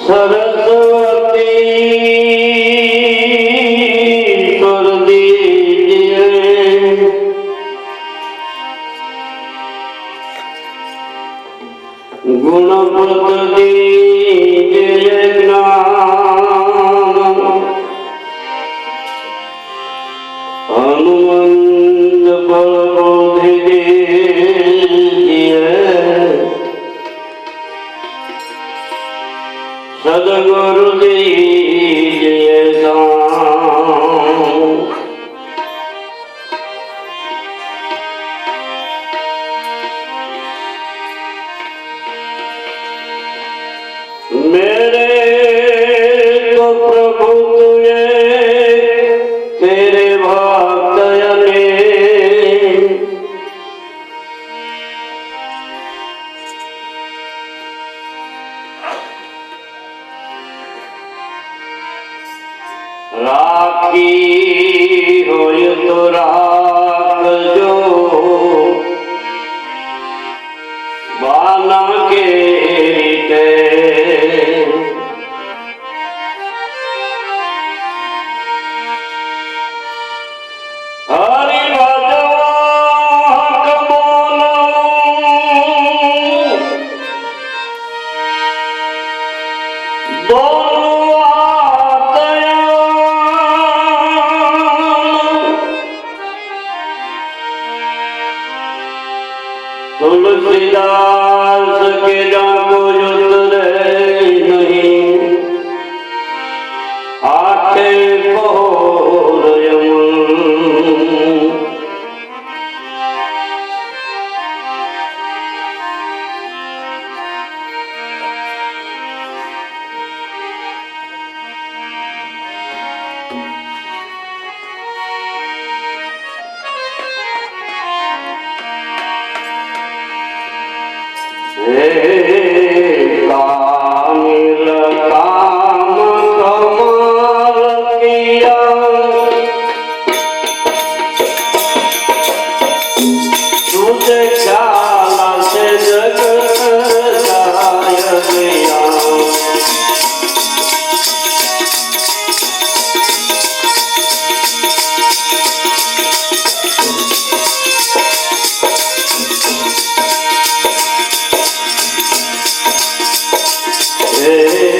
सरस्वती कर दीजिए गुणवत दीजिए ज्ञान हनुमंत बल बुद्धि दीजिए सदगुरु दीजिए दान मेरे तो प्रभु तुझे तेरे भक्त राखी होय तो राख जो बाना के रीते हरि भजवा कमोनो दोनों आतया तुलसीदास के जाको उतरे नहीं आठे पहोर यमन कामिल काम कमाल किया तुझे ख्याल से जग जाय गया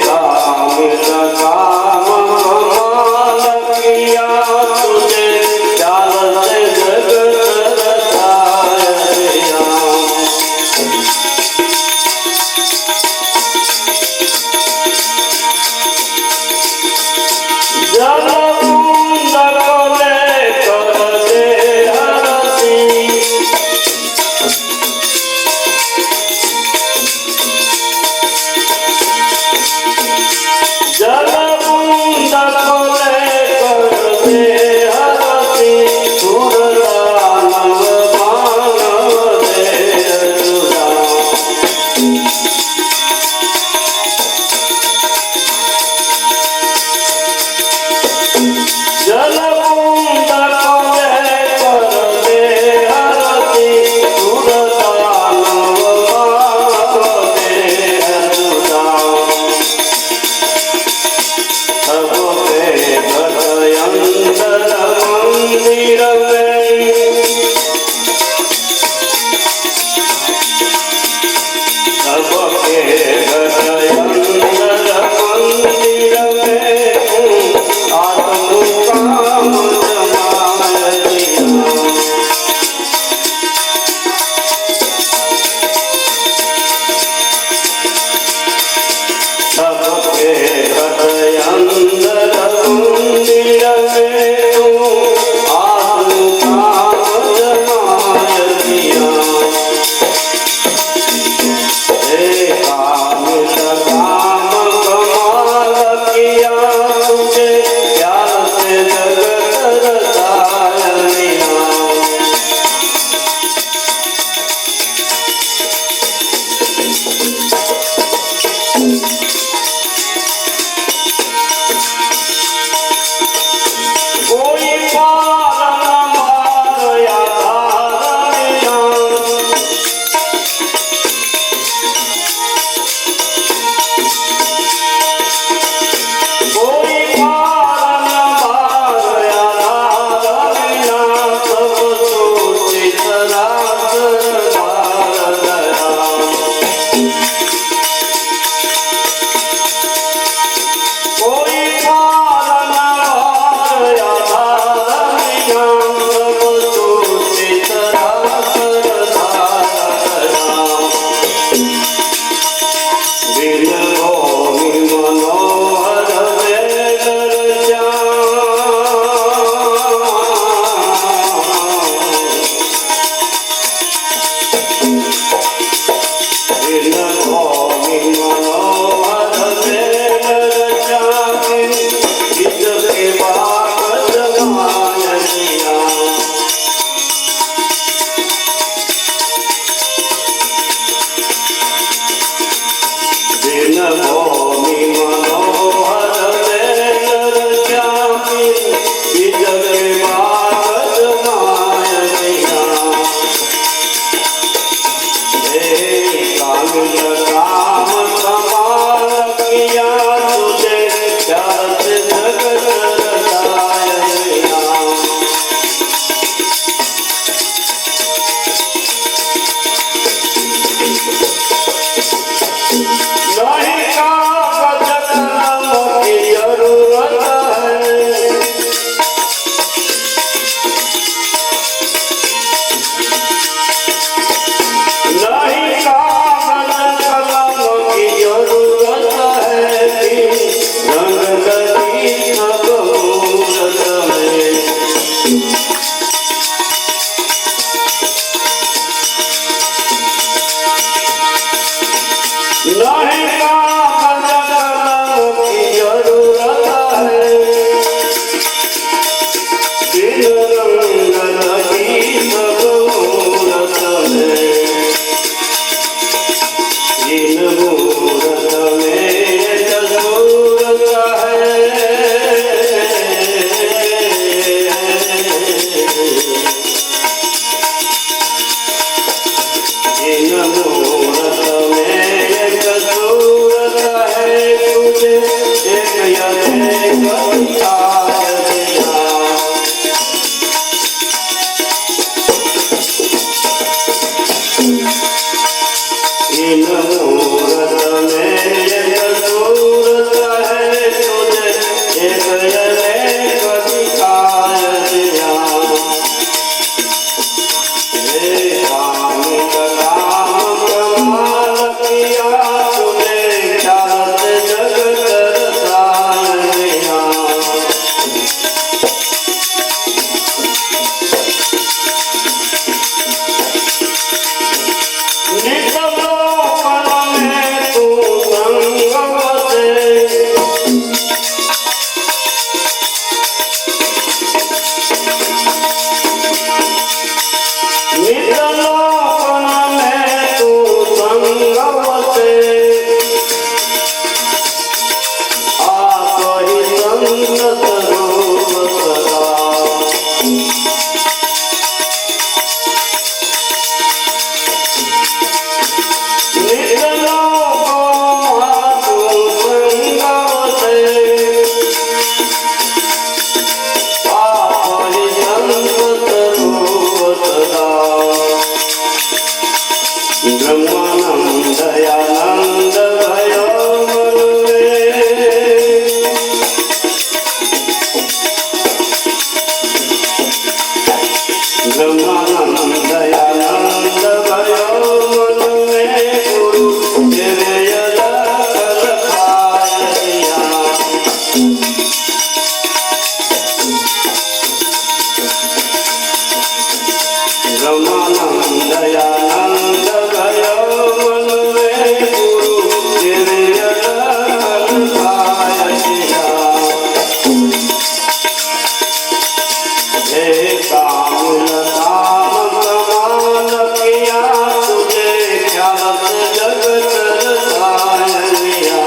कामिल नहीं कागज कलम की जरूरत है, नहीं कागज कलम की जरूरत है, रंग लगी सब मूरत में। नहीं कागज कलम की जरूरत है, बिन रंग लगी सब मूरत में। इन मूरत में जरूरत है, इन मूरत में जरूरत है, तुझे एक अनेक दिखाय दिया। इन मूरत में जरूरत है, तुझे एक अनेक दिखाय दिया। हे काम कलाम कमाल किया, तूने ख्याल से जगत रसायन दिया। निकलोपन में तू संग बसे, निकलोपन में तू संग बसे, आप ही संगत रूप सदा। ब्रह्मानंद दयानंद भयो मन में, ब्रह्मानंद दयानंद भयो मन में, गुरु तेरे अलग खाय दिया। ब्रह्मानंद दयानंद भयो मन में, गुरु तेरे अलग खाय दिया। हे काम कमाल किया, तुझे ख्याल से जगत रसायन दिया।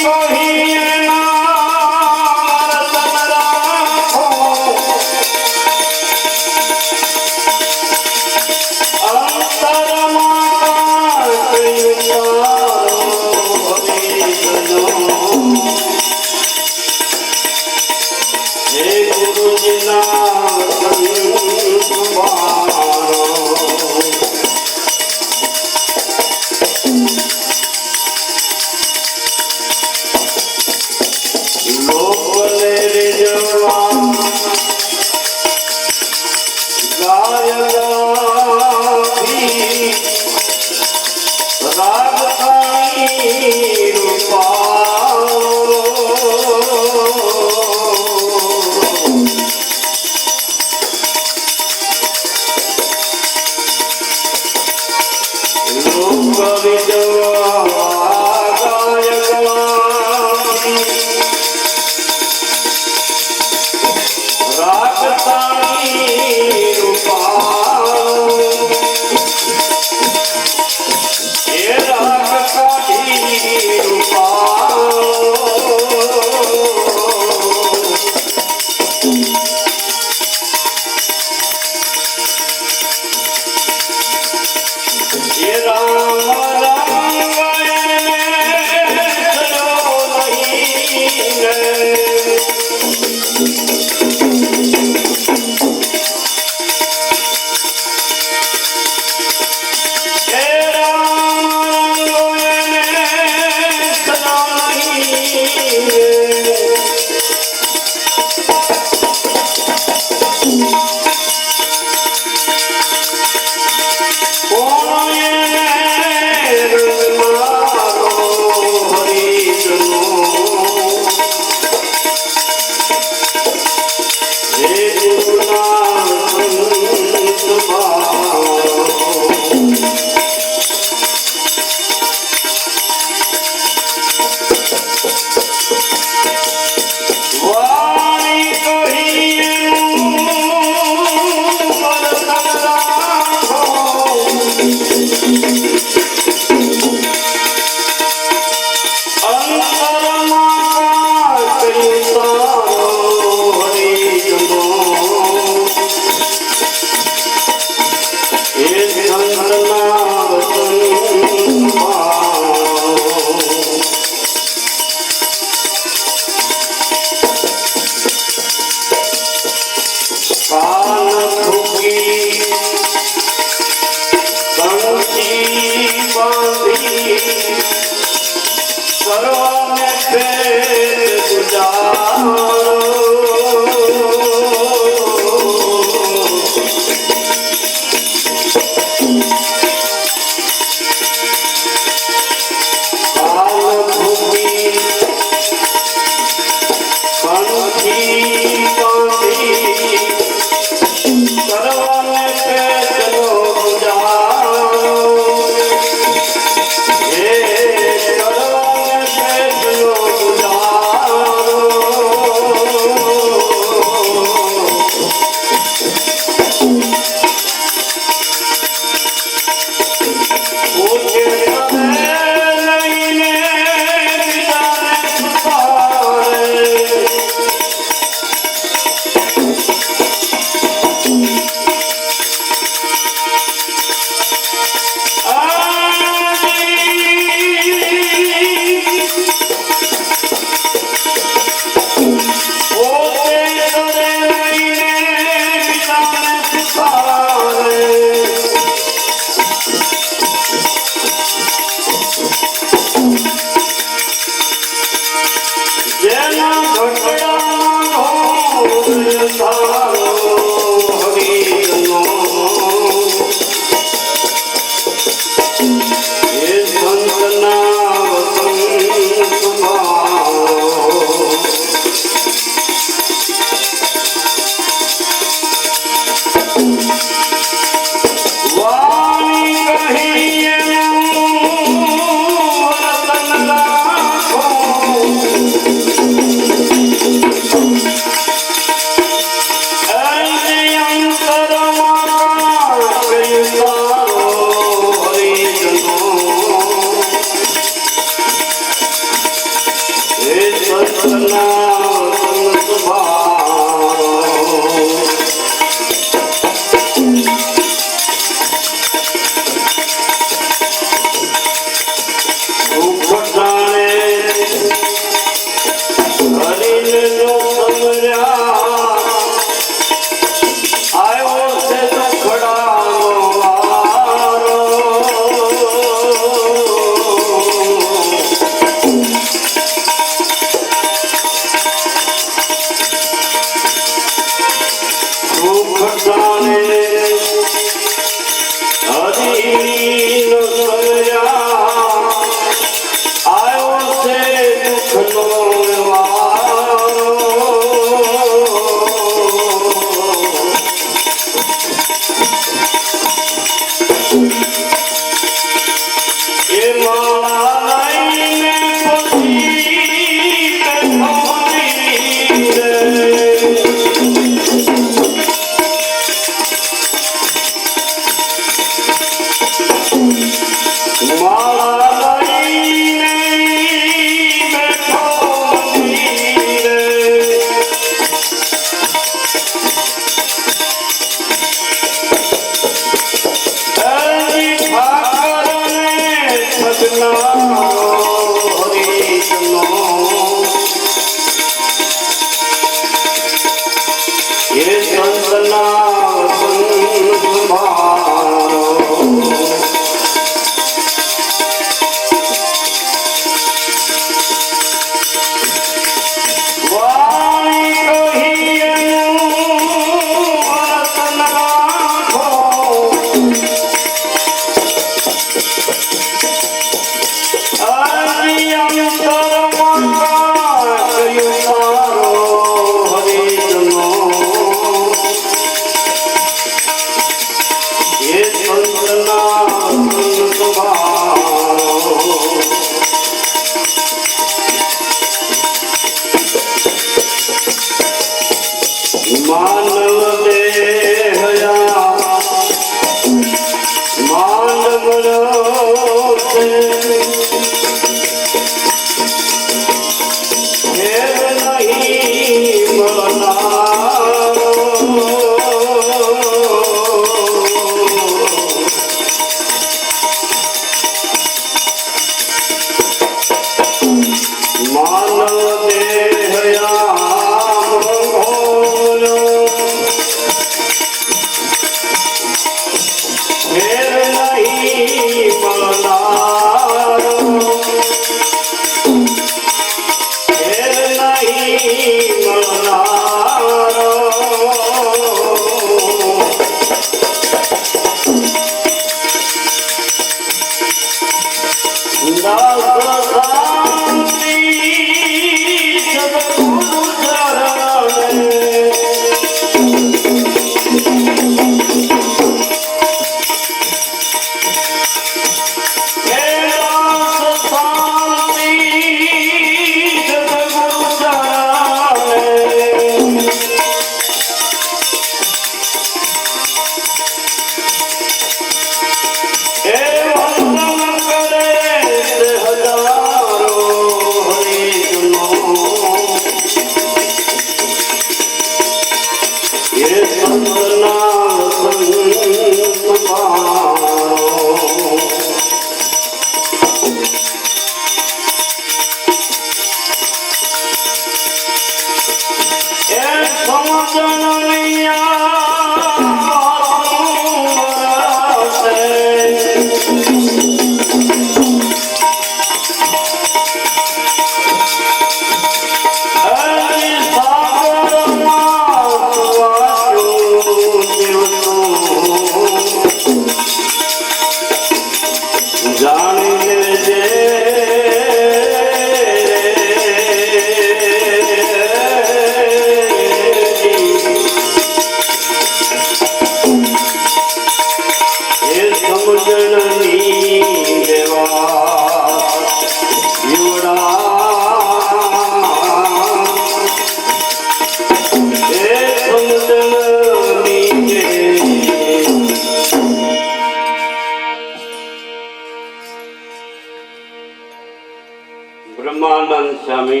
ब्रह्मानंद स्वामी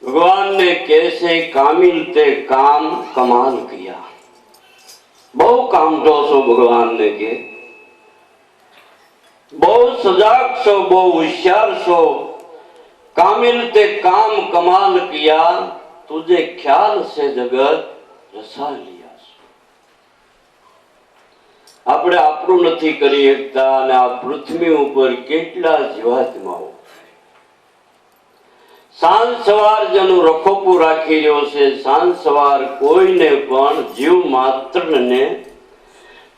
भगवान ने कैसे कामिल ते काम कमाल किया। बहु काम सो भगवान ने के बहु सजाग सो बहु होशियार सो कामिल ते काम कमाल किया। तुझे ख्याल से जगत रसा लिया। આપણે આપણું નથી કરી શકતા અને આ પૃથ્વી ઉપર કેટલા જીવાત્માઓ સાંજ સવાર જેનું રખોપું રાખી રહ્યો છે। સાંજ સવાર કોઈને પણ જીવ માત્રને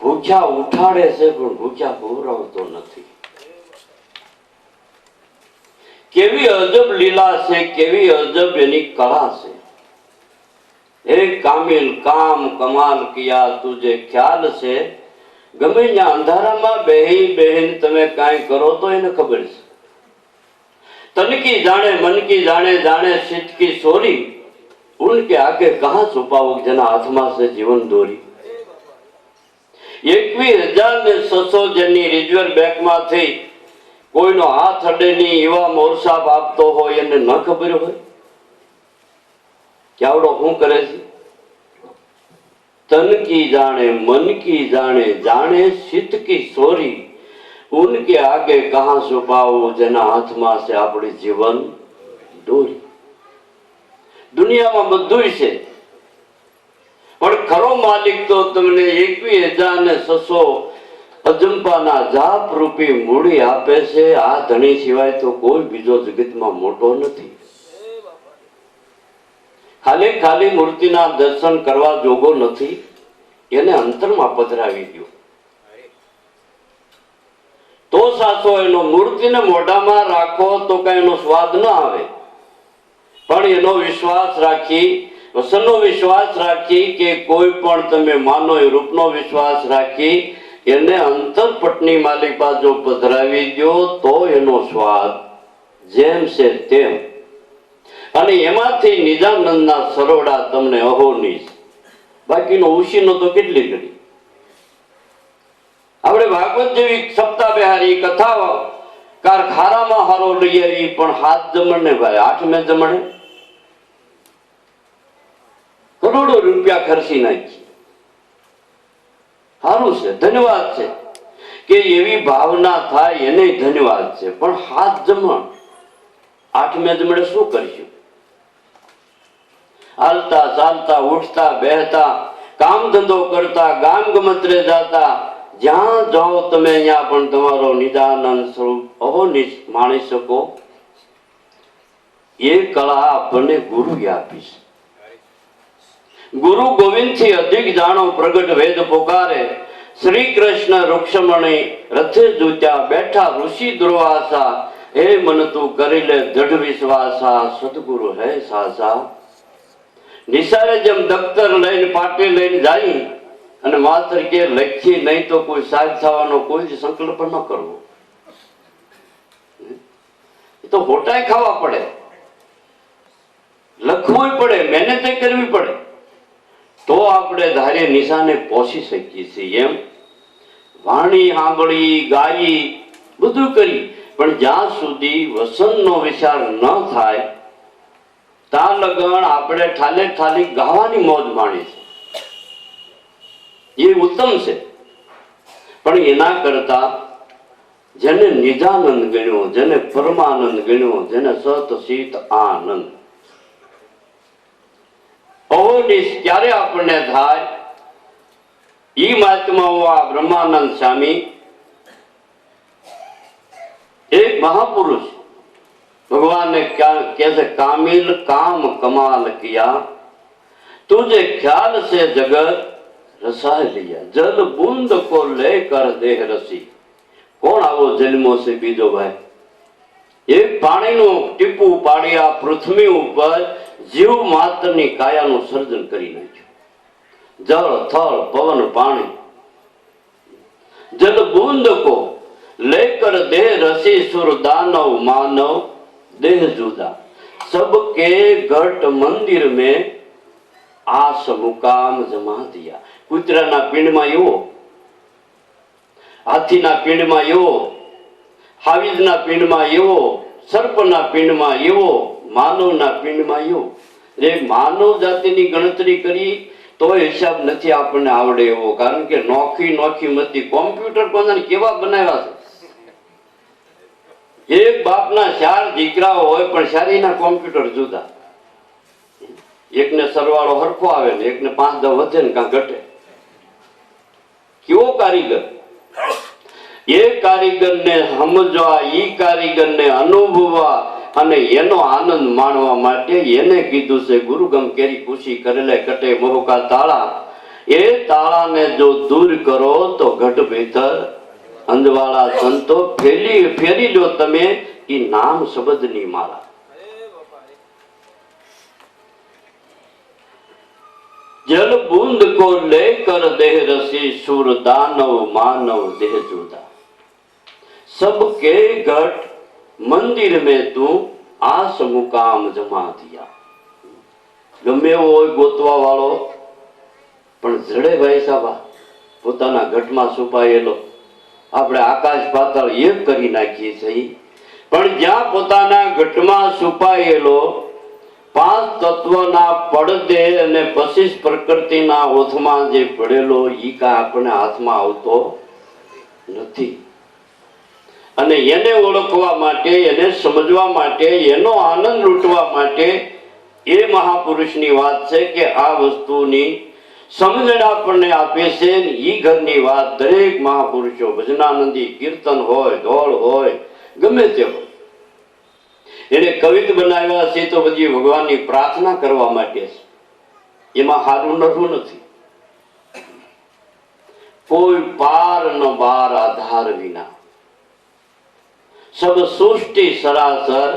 ભૂખ્યા ઉઠાડે છે પણ ભૂખ્યા ખવડાવતો નથી। કેવી અજબ લીલા છે, કેવી અજબ એની કળા છે। એ કામિલ કામ કમાલ કિયા તુજે ખ્યાલ છે। ગમે ત્યાં અંધારામાં બેહી બેહીને તમે કાંઈ કરો તો એને ખબર છે। તનકી જાણે મનકી જાણે જાણે સિટકી સોરી ઉનકે આગે કહાં છુપાવો જેના હાથમાં છે જીવન દોરી। 21,600 જેની રિઝર્વ બેંકમાં થઈ કોઈનો હાથ અડે નહીં એવા મોરસાપ આપતો હોય એને ન ખબર હોય કે આવડો શું કરે છે। तन की जाने मन की जाने जाने सित की सोरी उनके आगे कहां छुपाओ जना हाथ में से अपनी जीवन डोरी। दुनिया में बधुं छे पण खरो मालिक तो तमने 21,600 अजंपाना जाप रूपी मूड़ी आपे छे। आ धनी सिवाय तो कोई बीजो जगत में मोटो नथी। खाली खाली मूर्तिना दर्शन करवा जोगो નથી એને અંતરમાં પધરાવી દો તો સાચો એનો મૂર્તિને મોઢામાં રાખો તો કઈ એનો સ્વાદ ન આવે, પણ એનો વિશ્વાસ રાખી, વસનનો વિશ્વાસ રાખી કે કોઈ પણ તમે માનો એ રૂપનો વિશ્વાસ રાખી એને અંતરપટની માલિકા જો પધરાવી દો તો એનો સ્વાદ જેમ છે તેમ. અને એમાંથી નિજાનંદના સરોડા તમને અહોનીશ, બાકીનો ઉશીનો તો કેટલી ઘડી. આપણે ભાગવત જેવી સપ્તાહ બિહારી કથા કારખાનામાં હારો લઈ આવી, પણ હાથ જમણે ભાઈ આઠમે જમણે કરોડો રૂપિયા ખર્ચી નાખી. સારું છે, ધન્યવાદ છે કે એવી ભાવના થાય એને ધન્યવાદ છે, પણ હાથ જમણ આઠમે જમણે શું કરીશું? હાલતા ચાલતા ઉઠતા બેહતા કામ ધંધો કરતા ગામ ગમત્રે જાતા જ્યાં જાઓ તમે અહીંયા પણ તમારો નિજાનંદ સ્વરૂપ અહોનિશ માણી શકો. એ કળા આપણને ગુરુએ આપી છે. ગુરુ ગોવિંદ થી અધિક જાણો પ્રગટ વેદ પોકારે, શ્રી કૃષ્ણ રૂક્ષમણી રથે જૂત્યા બેઠા ઋષિ દુર્વાસા, હે મન તું કરી લે દૃઢ વિશ્વાસા, સદગુરુ હે સાસા. નિશાળે જેમ દફતર લઈને પાટી લઈને જાય અને માસ્ટર કે લખી નહીં તો કોઈ સાહેબ થવાનો કોઈ જ સંકલ્પ ન કરવો. એ તો હોટાઈ ખાવા પડે, લખવું પડે, મહેનત કરવી પડે, તો આપણે ધારે નિશાને પહોંચી શકીએ છીએ. એમ વાણી સાંભળી ગાઈ બધું કરી, પણ જ્યાં સુધી વસનનો વિચાર ન થાય ત્યાં લગન આપણે ઠાલે ઠાલી ગાવાની મોજ માણી છે, એ ઉત્તમ છે. પણ એના કરતા જેને નિજાનંદ ગણ્યો, જેને પરમાનંદ ગણ્યો, જેને સત ચિત આનંદ, અહોનિશ ક્યારે આપણને થાય? ઈ મહાત્માઓ આ બ્રહ્માનંદ સ્વામી એક મહાપુરુષ भगवान ने क्या कैसे कामिल काम कमाल किया, तुझे ख्याल से जगत रसा लिया, जल बूंद को लेकर देह रसी. કોણ આવો જન્મો છે બીજો ભાઈ? એક પાણીનું ટીપું પાડી આ પૃથ્વી ઉપર જીવ માત્રની કાયાનું સર્જન કરી નાખ્યું. જળ થળ પવન પાણી, જલ બૂંદ કો लेकर देह रसी, सुर दानव मानव देह जुदा, सबके घट मंदिर में आस मुकाम जमा दिया. કૂતરાના પિંડમાં એવો, હાથીના પિંડમાં એવો, હાવીજના પિંડમાં એવો, સર્પના પિંડમાં એવો, માનવના પિંડમાં એવો. એક માનવ જાતિની ગણતરી કરી તો હિસાબ નથી આપણને આવડે એવો, કારણ કે નોખી નોખી મતી કોમ્પ્યુટર કોને કેવા બનાવ્યા છે. એક બાપના 4 દીકરા હોય પણ શારીના કોમ્પ્યુટર જુદા. એકને સરવાળો હરખો આવે ને એકને 5-10 વધે ને કાં ઘટે. કેવો કારીગર! એ કારીગરને સમજવા, ઈ કારીગરને અનુભવવા અને એનો આનંદ માણવા માટે એને કીધું છે ગુરુગમ કેરી ખુશી કરેલે કટે મોહકા તાળા. એ તાળાને જો દૂર કરો તો ઘટ ભીતર અંધવાળા સંતો ફેરી લો તમે ઈ નામ શબ્દની માળા. जल बूंद को लेकर देह रसी, सुर दानव मानव देह जुदा, सबके घट मंदिर में तू आस मुकाम जमा दिया. ગમે એવો હોય ગોતવા વાળો પણ જડે ભાઈ સાબા પોતાના ઘટમાં છુપાયેલો. આપણે આકાશ પાતાળ એક કરી નાખીએ છીએ, પણ જ્યાં પોતાના ઘટમાં છુપાયેલો 5 તત્વના પડદે અને પછી પ્રકૃતિના ઓથમાં જે પડેલો ઈ કા આપણે હાથમાં આવતો નથી. અને એને ઓળખવા માટે, એને સમજવા માટે, એનો આનંદ લૂંટવા માટે એ મહાપુરુષની વાત છે કે આ વસ્તુની સમજણ આપણને આપે છે. ઈ ઘરની વાત દરેક મહાપુરુષો, ભજનાનંદી, કીર્તન હોય, ધોળ હોય, ગમે તે હોય, એને કવિત બનાવ્યા છે તો બધી ભગવાનની પ્રાર્થના કરવા માટે છે. એમાં હારું નરવું નથી. કોઈ પાર ન બાર આધાર વિના, સબ સૃષ્ટિ સરાસર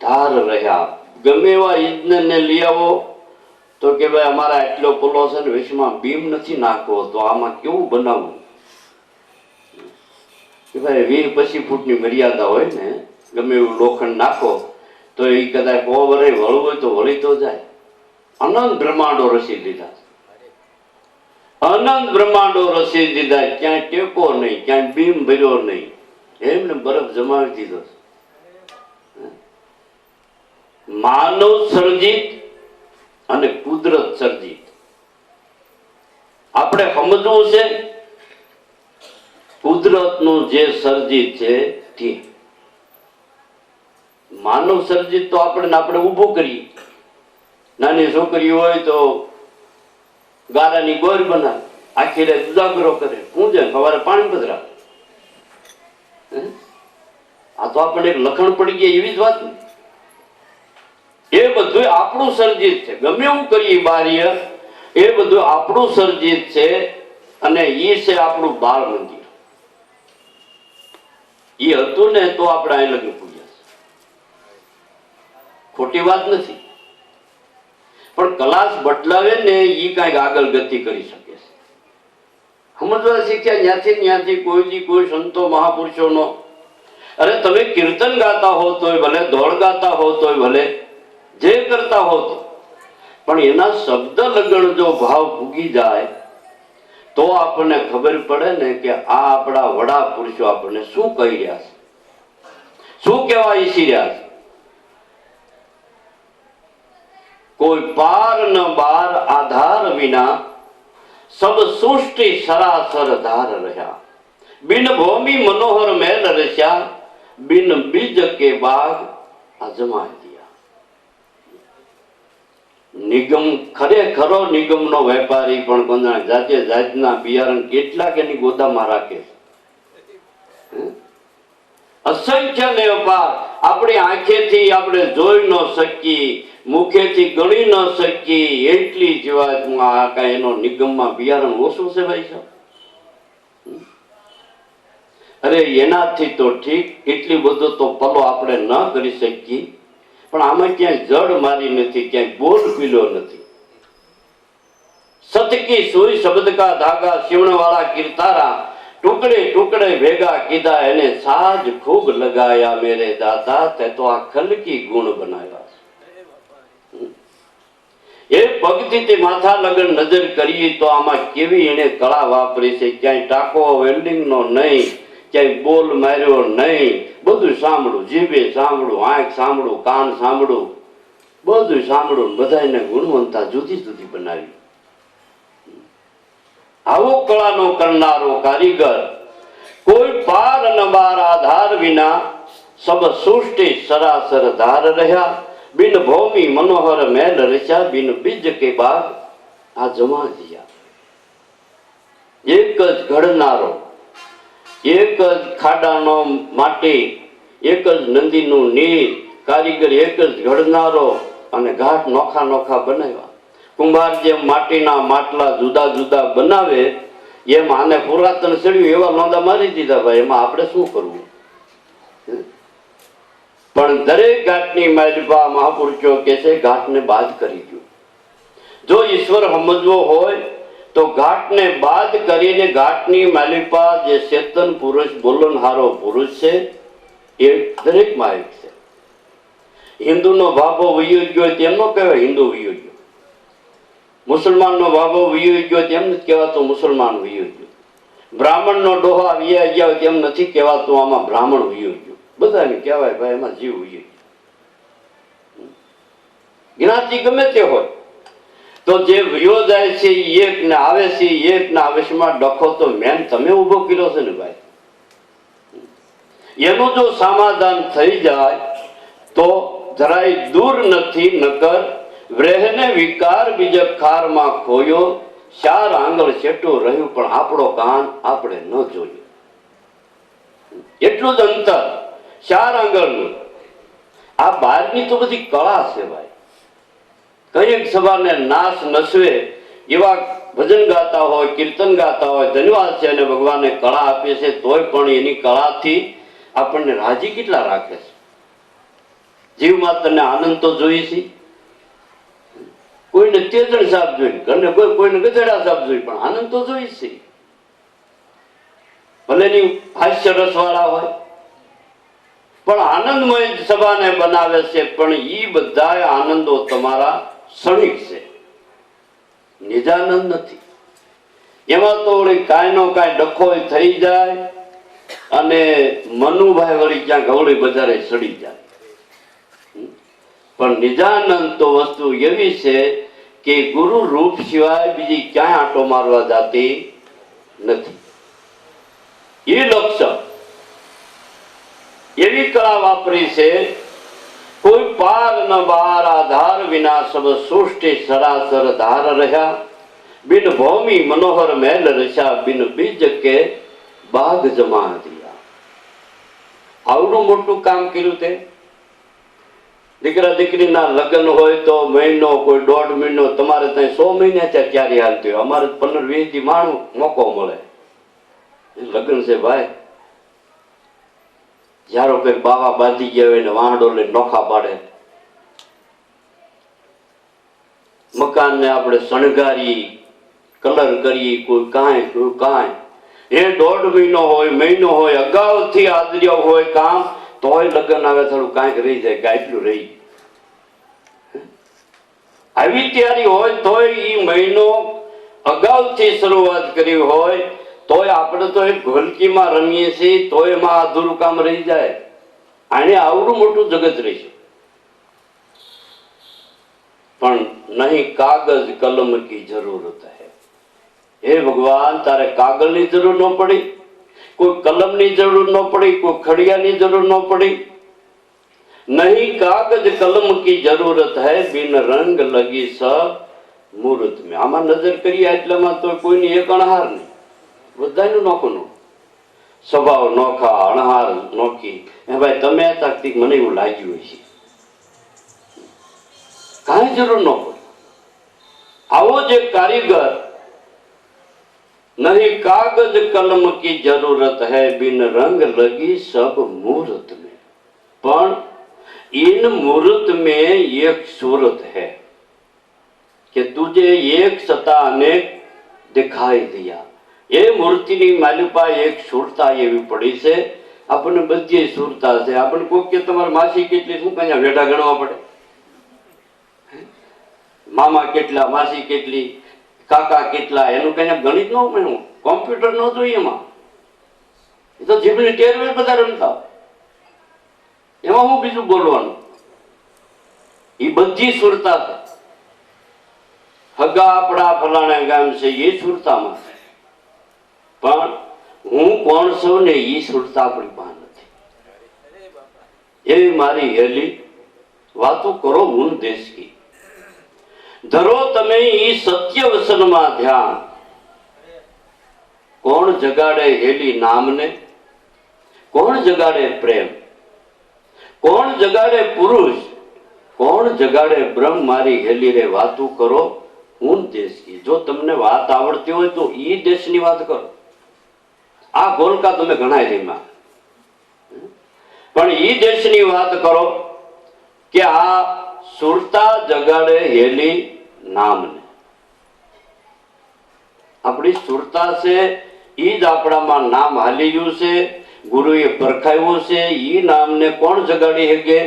ધાર રહ્યા. ગમે એવા યજ્ઞને લઈ આવો તો કે ભાઈ અમારા એટલો પોલો છે ને વિશ્વમાં બીમ નથી નાખવો, તો આમાં કેવું બનાવવું? કે ભાઈ 20-25 ફૂટની મર્યાદા હોય ને, ગમે એવું લોખંડ નાખો તો એ કદાચ 100 વર્ષ વળવું હોય તો વળી તો જાય. અનંત બ્રહ્માંડો રસી દીધા, અનંત બ્રહ્માંડો રસી દીધા, ક્યાંય ટેકો નહીં, ક્યાંય બીમ ભર્યો નહીં, એમને બરફ જમાવી દીધો. માનવ સર્જિત અને કુદરત સર્જિત આપણે સમજવું છે. કુદરતનું જે સર્જિત છે તે માનવ સર્જિત તો આપણે ઊભું કરીએ. નાની છોકરી હોય તો ગારાની ગોર બનાવે, આખી રાત ઉજાગરો કરે, પૂજે, સવારે પાણી પધરાવે. આ તો આપણને એક લખણ પડી ગયા એવી જ વાત ને. એ બધું આપણું સર્જિત છે. ગમે એવું કરીએ બાહ્ય, એ બધું આપણું સર્જિત છે. અને એ છે આપણું બાળ મંદિર. એ હતું ને તો આપણે અહીં લગ્ન પૂજ્યા છે, ખોટી વાત નથી. પણ ક્લાસ બદલાવે ને એ કઈક આગળ ગતિ કરી શકે છે. સમજવા શીખ્યા ત્યાંથી કોઈ સંતો મહાપુરુષોનો. અરે તમે કીર્તન ગાતા હો તોય ભલે, દોડ ગાતા હો તોય ભલે, જે કરતા હો તો, પણ એના શબ્દ લગણ જો ભાવ ભૂગી જાય તો આપણને ખબર પડે ને કે આ આપણા વડા પુરુષો આપણને શું કહી રહ્યા છે, શું કહેવા ઈચ્છી રહ્યા છે. કોઈ પાર ન બાર આધાર વિના સબ સૃષ્ટિ સરાસર ધાર રહ્યા. બિન ભૂમિ મનોહર મેલ રસ્યા, બિન બીજ કે બાગ અજમાઈ દિયા. નિગમ ખરેખરો નિગમનો વેપારી પણ જાતે જાતના બિયારણ કેટલાક એની ગોદામાં રાખે. અસંખ્ય ને અપાર આપણી આંખેથી આપણે જોઈ ન શકીએ, મુખેથી ગણી ન શકીએ એટલી જીવાતમાં કાંઈ એનો નિગમમાં બિયારણ ઓછું છે ભાઈ સાહેબ. અરે એનાથી તો ઠીક, એટલી બધો તો પલો આપણે ન કરી શકીએ, પણ આમાં ક્યાંય જડ મારી નથી, ક્યાંય બોલ પીલો નથી. સતકી સુઈ શબ્દ કા ધાગા શિવણ વાળા કીર્તારા, ટુકડે ટુકડે ભેગા કીધા એને સાજ ખૂબ લગાયા મેરે દાતા, તે તો આ ખલકી ગુણ બનાવ્યા. એ પગથી તે માથા લગન નજર કરીએ તો આમાં કેવી એને કળા વાપરી છે. ક્યાંય ટાંકો વેલ્ડિંગ નો નહીં, ક્યાંય બોલ માર્યો નહીં, બધું સાંભળું, જીભે સાંભળું, આંખ સાંભળું, કાન સાંભળું, બધું સાંભળું, બધાને ગુણવંતા જુદી જુદી બનાવી. આવો કળાનો કરનારો કારીગર કોઈ પાર ન બાર આધાર વિના સબ સૃષ્ટિ સરાસર ધાર રહ્યા. બિન ભૌમિ મનોહર મેલ રચ્યા, બિન બીજ કે બાગ આ જમા દિયા. એક જ ઘડનારો, એક જ ખાડાનો માટી, એક જ નદીનું નીર, કારીગર એક જ ઘડનારો, અને ઘાટ નોખા નોખા બનાવ્યા. કુંભાર જેમ માટીના માટલા જુદા જુદા બનાવે એમ આને પુરાતન ચડ્યું એવા લોંદા મારી દીધા. ભાઈ એમાં આપણે શું કરવું? પણ દરેક ઘાટની માલિપા મહાપુરુષો કે છે ઘાટને બાદ કરી દો. જો ઈશ્વર સમજવો હોય તો ઘાટને બાદ કરીને ઘાટની માલિપા જે ચેતન પુરુષ, બોલનહારો પુરુષ છે એ દરેકમાં એક છે. હિન્દુનો ભાભો વયો ગયો તેમ ન કહેવાય હિન્દુ વયો ગયો, મુસલમાનનો ભાભો વયો ગયો તેમ નથી કહેવાતો મુસલમાન વયો ગયો, બ્રાહ્મણનો ડોહા વયા ગયા તેમ નથી કહેવાતું આમાં બ્રાહ્મણ વયો ગયો. બધાને કહેવાય ભાઈ એમાં જીવ વયો ગયો. જ્ઞાતિ ગમે તે હોય તો જે વયો જાય છે એક ને આવે છે એક ના આવેશમાં ડખો તો મેન તમે ઉભો કર્યો છે ને ભાઈ. એનું જો સમાધાન થઈ જાય તો જરાય દૂર નથી. નકર વ્રેહને વિકાર બીજ ખારમાં ખોયો, ચાર આંગળ છેટું રહ્યું પણ આપણો કાન આપણે ન જોયું. એટલું જ અંતર, ચાર આંગળનું. આ બહારની તો બધી કળા છે ભાઈ. કઈક સવારને નાશ નસવે એવા ભજન ગાતા હોય, કીર્તન ગાતા હોય, ધન્યવાદ છે, અને ભગવાને કળા આપી છે તોય પણ એની કળાથી આપણને રાજી કેટલા રાખે છે? જીવમાં તને આનંદ તો જોઈએ છે. કોઈને તેજણ સાપ જોઈ, ઘરને કોઈને ગધેડા સાપ જોઈ, પણ આનંદ તો જોઈએ છે. ભલે ની હાસ્ય રસ વાળા હોય, પણ આનંદમય સભાને બનાવે છે. પણ ઈ બધા આનંદો તમારા ક્ષણિક છે, નિજાનંદ નથી. એમાં તો વળી કાંઈ નો કાંઈ ડખો થઈ જાય અને મનુભાઈ વળી ક્યાંક અવળી બજારે સડી જાય. પણ નિજાનંદ તો વસ્તુ એવી છે કે ગુરુ રૂપ સિવાય બીજી ક્યાંય આંટો મારવા જાતી નથી. એ લક્ષણ એવી કળા વાપરી છે, કોઈ પાર ન બાર આધાર વિના સબ સૃષ્ટિ સરાસર ધાર રહ્યા. બિન ભૌમી મનોહર મહેલ રસ્યા, બિન બીજ કે બાગ જમા દિયા. આવડું મોટું કામ કર્યું તે. દીકરા દીકરીના લગ્ન હોય તો મહિનો, કોઈ 1.5 મહિનો, તમારે ત્યાં 100 મહિના ત્યાં ક્યારે હાલતી હોય. અમારે 15-20 થી માણું મોકો મળે. લગ્ન છે ભાઈ. જ્યારે કઈ બાવા બાંધી ગયા હોય ને વાંહડો લઈને નોખા પાડે, મકાન ને આપણે શણગારી કલર કરી, કોઈ કાંઈ કોઈ કાંઈ. એ 1.5 મહિનો હોય, મહિનો હોય, અગાઉથી આદર્ય હોય કામ, તોય લગ્ન આવે થોડું કાંઈક રહી જાય, ગાયટલું રહી. આવી તૈયારી હોય તોય ઈ મહિનો અગાઉથી શરૂઆત કરી હોય તોય આપણે તો એક ઘોલકીમાં રમીએ છીએ, તોય એમાં અધૂરું કામ રહી જાય. આને આવડું મોટું જગત રહી છે. પણ નહીં કાગજ કલમ કી જરૂરત હૈ. હે ભગવાન, તારે કાગળની જરૂર ન પડી, કોઈ કલમની જરૂર ન પડી, કોઈ ખડિયાની જરૂર ન પડી. नहीं कागज कलम की जरूरत है, बिन रंग लगी सब मुहूर्त में. આમાં નજર કરીએ એટલામાં તો કોઈની એક અણહાર નહીં, બધાનું નોખું સ્વભાવ નોખા, અણહાર નોખી. ભાઈ તમે તાકતી મને એવું લાગ્યું હોય છે, કાંઈ જરૂર ન પડે. આવો જે કારીગર, नहीं कागज कलम की जरूरत है, बिन रंग लगी सब मुहूर्त में. પણ इन मुहूर्त में एक सूरत है कि तुझे एक सता अनेक दिखाई दिया. એ મૂર્તિની માલિપા એક સુરતા એવી પડી છે. આપણને બધી સુરતા છે. આપણને કોઈ કે તમારે માસી કેટલી, શું કઈ વેઢા ગણવા પડે? મામા કેટલા, માસી કેટલી, કાકા કેટલા, એનું કઈ ગણિત ન મળ્યું, કોમ્પ્યુટર ન જોઈએ એમાં. એ તો જીભની ટેરવે બધા રમતા. એમાં હું બીજું બોલવાનું? એ બધી સુરતા છે. હગા આપણા ફલાણા ગામ છે એ સુરતામાં છે, પણ હું કોણ છું ને એ સુરતા આપણી પાસે નથી. એવી મારી હેલી વાતો કરો હું દેશ કી. ધરો તમે ઈ સત્ય વસનમાં ધ્યાન. કોણ જગાડે હેલી નામને, કોણ જગાડે પ્રેમ, કોણ જગાડે પુરુષ, કોણ જગાડે બ્રહ્મ. મારી હેલી રે વાતું કરો હું દેશ કી. જો તમને વાત આવડતી હોય તો ઈ દેશની વાત કરો. આ ગોલકા તમે ગણાય એમાં, પણ ઈ દેશની વાત કરો કે આ સુરતા જગાડે હેલી નામને. આપણી સુરતા છે, ઈ જ આપણામાં નામ હાલી ગયું છે, ગુરુએ પરખાવ્યું છે. ઈ નામને કોણ જગાડી શકે?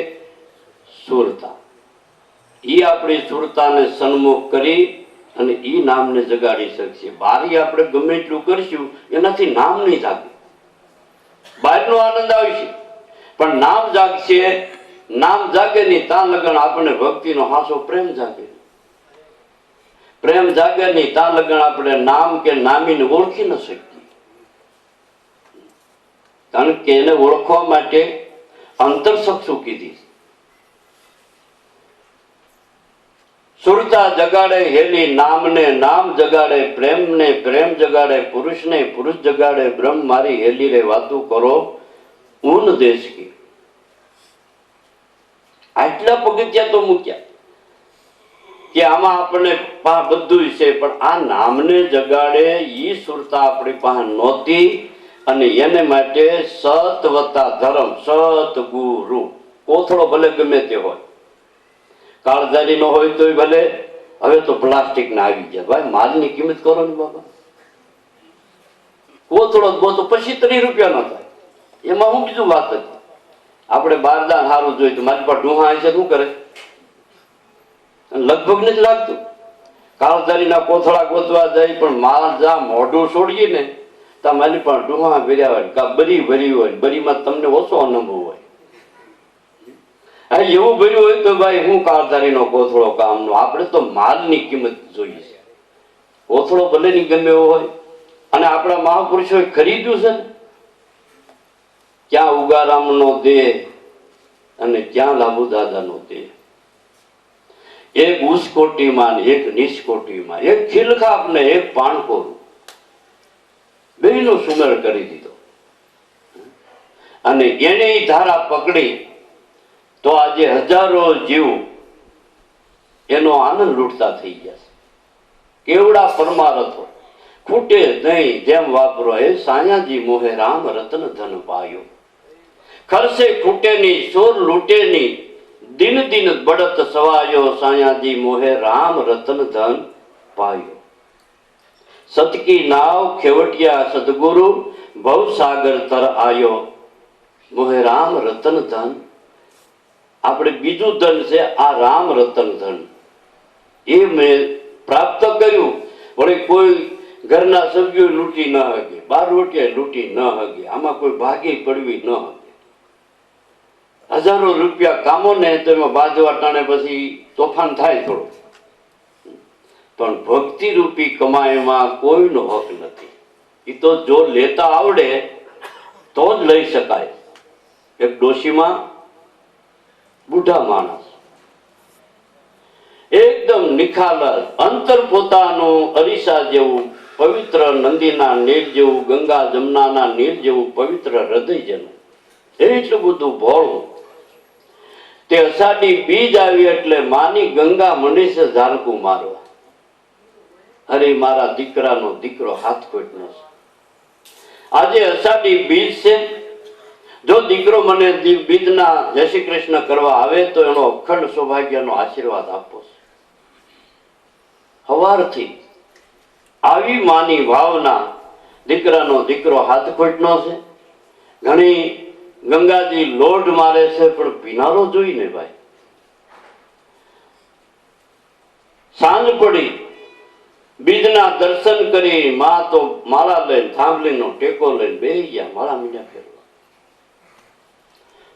સુરતા. ઈ આપણી સુરતાને સન્મુખ કરી અને ઈ નામને જગાડી શકશે. બારી આપણે ગમે એટલું કરશું એનાથી નામ નહીં જાગે. બહારનો આનંદ આવશે પણ નામ જાગશે. નામ જાગે નહીં ત્યાં લગન આપણને ભક્તિનો હાસો પ્રેમ જાગે. પ્રેમ જાગે નહીં ત્યાં લગન આપણે નામ કે નામીને ઓળખી ન શકીએ. કારણ કે એને ઓળખવા માટે અંતરશક્ષુ કીધી. સુરતા જગાડે હેલી નામને, નામ જગાડે પ્રેમને, પ્રેમ જગાડે પુરુષને, પુરુષ જગાડે બ્રહ્મ. મારી હેલી રે વાતું કરો ઊન દેશ કી. આટલા પગથિયા તો મૂક્યા કે આમાં આપણને બધું છે, પણ આ નામને જગાડે ઈ સુરતા આપણી પાસે નહોતી અને એને માટે સત વત્તા ધર્મ, સતગુરુ. કોથળો ભલે ગમે તે હોય, કાળજારી નો હોય તોય ભલે. હવે તો પ્લાસ્ટિક ના આવી ગયા. ભાઈ માલની કિંમત કરો ને બાબા. કોથળો ગોતો પછી 30 રૂપિયા નો થાય. એમાં હું બીજું વાત હતી. આપણે બારદાન સારું જોયું તો મારી પાસે ડુહા છે શું કરે? લગભગ નથી લાગતું. કાળજારીના કોથળા ગોતવા જાય પણ માલ જા મોઢું છોડીએ ને તો મારી પાસે ડુહા ભર્યા હોય, કા બરી ભરી હોય. બરીમાં તમને ઓછો અનુભવ હોય. એવું ભર્યું હોય તો ભાઈ હું કાળજારીનો કોથળો કામનો. આપણે તો માલની કિંમત જોઈએ છે. કોથળો ભલે ની ગમે એવો હોય. અને આપણા મહાપુરુષોએ ખરીદ્યું છે ને, ક્યાં ઉગારામનો દેહ અને ક્યાં લાભુ દાદાનો દેહ. એક ઉસકોટીમાં એક નિષ્કોટીમાં, એક ખીલખાપ ને એક પાણકોરું, બેનો સુમેળ કરી દીધો. અને એને ધારા પકડી તો આજે હજારો જીવ એનો આનંદ લૂંટતા થઈ ગયા છે. કેવડા પરમારથો ખૂટે નહીં જેમ વાપરો એ સાયાજી મોહે રામ રતન ધન પાયો. ખર્ચે ખૂટે ની ચોર લૂટે ની દિન દિન બળત સવાયો સાયાજી મોહે રામ રતન ધન પાયો. સતકી નાવ ખેવટિયા સદગુરુ ભવસાગર તર આયો મોહે રામ રતન ધન. આપણે બીજું ધન છે આ રામ રતન ધન. એ મેં પ્રાપ્ત કર્યું. વળી કોઈ ઘરના સભ્યો લૂંટી ન હકે, 12 રોટિયા લૂંટી ન હકે, આમાં કોઈ ભાગી પડવી ન હકે. હજારો રૂપિયા કામો ને તો એમાં બાજવા ટાણે પછી તોફાન થાય થોડું. પણ ભક્તિ રૂપી કમાઈમાં કોઈનો હક નથી. એ તો જો લેતા આવડે તો જ લઈ શકાય. એક ડોશીમાં બુઢા માણસ એકદમ નિખાલસ, અંતર પોતાનું અરીસા જેવું પવિત્ર, નંદીના નીર જેવું, ગંગા જમનાના નીર જેવું પવિત્ર હૃદય જેનું, એટલું બધું ભોળું. તે અષાઢી બીજ આવી એટલે માની ગંગા મંડી છે ઝારકું મારવા. અરે મારા દીકરાનો દીકરો હાથ ખોટનો છે. આજે અષાઢી બીજ છે. જો દીકરો મને બીજના જય શ્રી કૃષ્ણ કરવા આવે તો એનો અખંડ સૌભાગ્યનો આશીર્વાદ આપવો છે. સવારથી આવી માની ભાવના. દીકરાનો દીકરો હાથ ખોટનો છે. ઘણી ગંગાજી લોઢ મારે છે પણ પીનારો જોઈને ભાઈ. સાંજ પડી, બીજના દર્શન કરી માં તો માળા લઈને થાંભલીનો ટેકો લઈને બેસી ગયા માળા મીંડા ફેરવા.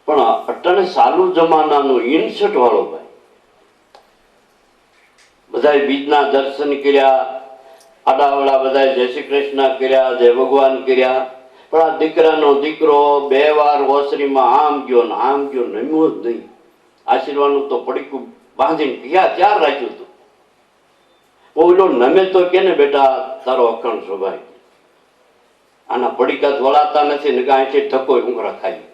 પણ અટાણે સાલુ જમાનાનું ઇન્સર્ટ વાળો ભાઈ. બધા બીજના દર્શન કર્યા, આડાવડા બધા જય શ્રી કૃષ્ણ કર્યા, જય ભગવાન કર્યા. પણ આ દીકરાનો દીકરો 2 વાર ઓસરીમાં આમ ગયો ને આમ ગયો, નમ્યો જ નહીં. આશીર્વાદનું તો પડીકું બાંધીને ક્યાં ચાર રાખ્યું હતું. ઓલો નમે તો કે ને બેટા તારો અખંડ સૌભાગ્ય. આના પડીકા વળાતા નથી ને કાંઈ ધક્કો ઊંઘરા ખાઈ.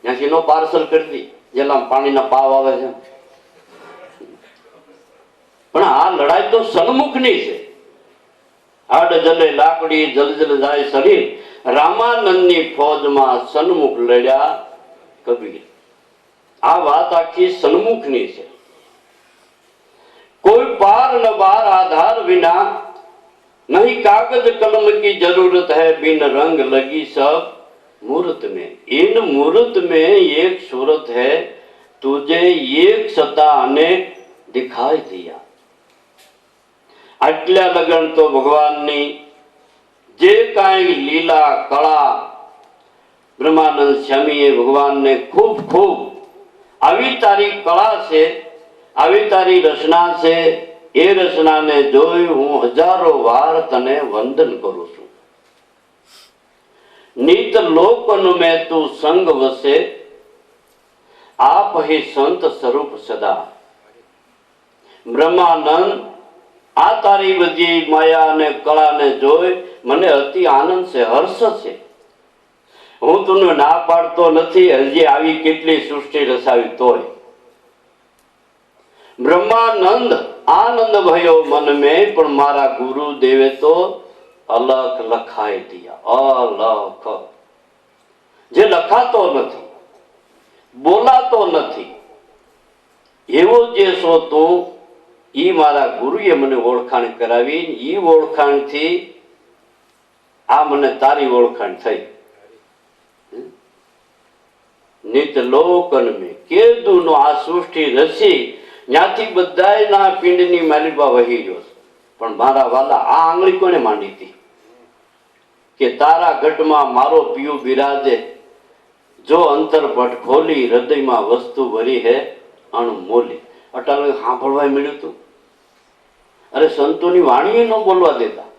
ત્યાંથી નો પાર્સલ કરી દી જેલા પાણીના પાવ આવે છે. પણ આ લડાઈ તો સન્મુખની છે. આડ જલે લાકડી જલજલ જાય શરીર, રામાનંદની ફોજમાં સન્મુખ લડ્યા કબીર. આ વાત આખી સન્મુખની છે. કોઈ પાર ન બાર આધાર વિના नहीं कागज कलम की जरूरत है, बिन रंग लगी सब मूर्त में. इन मूर्त में एक सूरत है, तुझे एक सता अनेक दिखाई दिया. આટલા લગન તો ભગવાનની જે કાંઈ લીલા કળા બ્રહ્માનંદ સ્વામીએ ભગવાનને ખૂબ ખૂબ આવી તારી કળા છે, આવી તારી રચના છે, એ રચનાને જોઈ હું હજારો વાર તને વંદન કરું છું. નિત લોકન મેં તું સંગ વસે, આપ હી સંત સ્વરૂપ સદા. બ્રહ્માનંદ આ તારી બધી માયા અને કળાને જોઈ મને અતિ આનંદ છે, હર્ષ છે. હું તને ના પાડતો નથી, હજી આવી કેટલી સૃષ્ટિ રચાવી તોય. બ્રહ્માનંદ આનંદ ભયો મન મેં, પણ મારા ગુરુદેવે તો અલખ લખાઈ દિયા, અલખ, જે લખાતો નથી, બોલાતો નથી, એવો જે છો તું, ઈ મારા ગુરુએ મને ઓળખાણ કરાવી, ઈ ઓળખાણથી આ મને તારી ઓળખાણ થઈ. નિત લોકન મેં કેદુ નો આ સૃષ્ટિ રસી, ત્યાંથી બધાયના પિંડની માલિબા વહી ગયો. પણ મારા વાલા આ આંગળી કોને માંડી હતી કે તારા ઘટમાં મારો પિયું બિરાજે, જો અંતરપટ ખોલી હૃદયમાં વસ્તુ ભરી હે અણમોલી. અટાલ સાંભળવા મળ્યું હતું. અરે સંતોની વાણી ન બોલવા દેતા.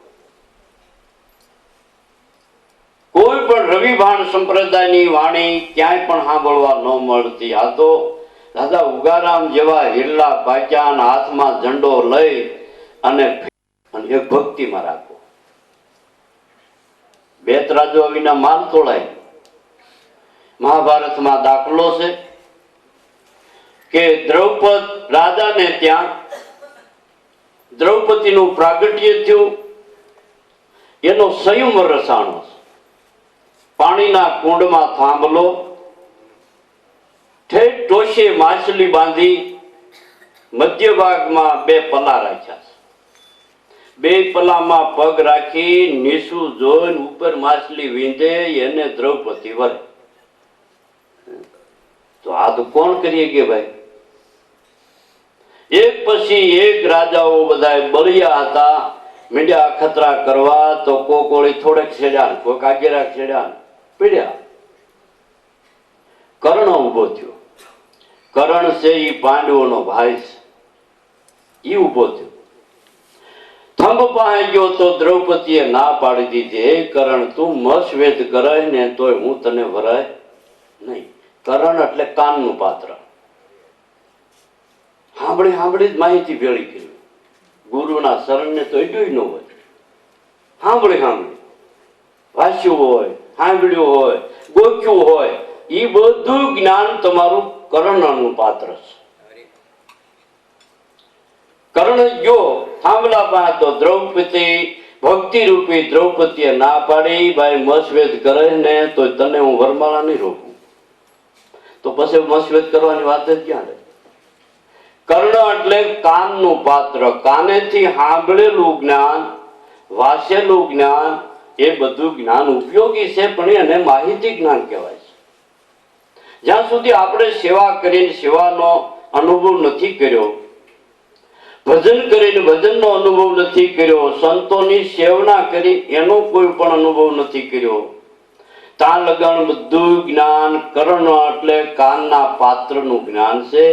કોઈ પણ રવિભાણ સંપ્રદાયની વાણી ક્યાંય પણ સાંભળવા ન મળતી. આ તો દાદા ઉગારામ જેવા હિરલા પાક્યા, હાથમાં ઝંડો લઈ અને એક ભક્તિમાં રાખો. બેતરાજો વિના માલ તોડાય. મહાભારતમાં દાખલો છે કે દ્રૌપદ રાજાને ત્યાં દ્રૌપદીનું પ્રાગટ્ય થયું. એનો સંયમ રસાણો છે. પાણીના કુંડમાં થાંભલો, ઠેઠ ટોશે માછલી બાંધી, મધ્ય ભાગમાં બે પલા રાખ્યા છે. બે પલામાં પગ રાખી નીસું જોઈને ઉપર માછલી વીંધે, એને દ્રૌપદી વરે. તો આ તો કોણ કરીએ કે ભાઈ? એક પછી એક રાજાઓ બધા બળિયા હતા, મીંડ્યા અખતરા કરવા. તો કોકોળી થોડેક છેડ્યા, કોઈક આગેરા છેડ્યા, પીડ્યા. કર્ણ ઉભો થયો. કર્ણ છે એ પાંડવોનો ભાઈ છે, એ ઉભો થયો. થંભ પાસે ગયો તો દ્રૌપદીએ ના પાડી દીધી, હે કર્ણ, તું મસવેદ કરાય ને તોય હું તને વરાય નહીં. કર્ણ એટલે કાનનું પાત્ર. સાંભળી સાંભળી જ માહિતી ભેળી કરી. ગુરુના શરણને તો એટલું ન હોય. સાંભળી સાંભળી વાંચ્યું હોય, સાંભળ્યું હોય, ગોખ્યું હોય, એ બધું જ્ઞાન તમારું કર્ણનું પાત્ર છે. કર્ણ ગયો થાંભલા પાસે તો દ્રૌપદી ભક્તિ રૂપી દ્રૌપદીએ ના પાડી, ભાઈ મસવેદ કરે ને તો તને હું વરમાળા નહીં રોકું. તો પછી મસવેદ કરવાની વાત જ ક્યાં રહે? કર્ણ એટલે કાનનું પાત્ર. કાનેથી સાંભળેલું જ્ઞાન, વાંચેલું જ્ઞાન, એ બધું જ્ઞાન ઉપયોગી છે, પણ એને માહિતી જ્ઞાન કહેવાય છે. જ્યાં સુધી આપણે સેવા કરીને સેવાનો અનુભવ નથી કર્યો, ભજન કરીને ભજનનો અનુભવ નથી કર્યો, સંતોની સેવના કરી એનો કોઈ પણ અનુભવ નથી કર્યો, ત્યાં લગન બધું જ્ઞાન કર્ણ એટલે કાનના પાત્રનું જ્ઞાન છે.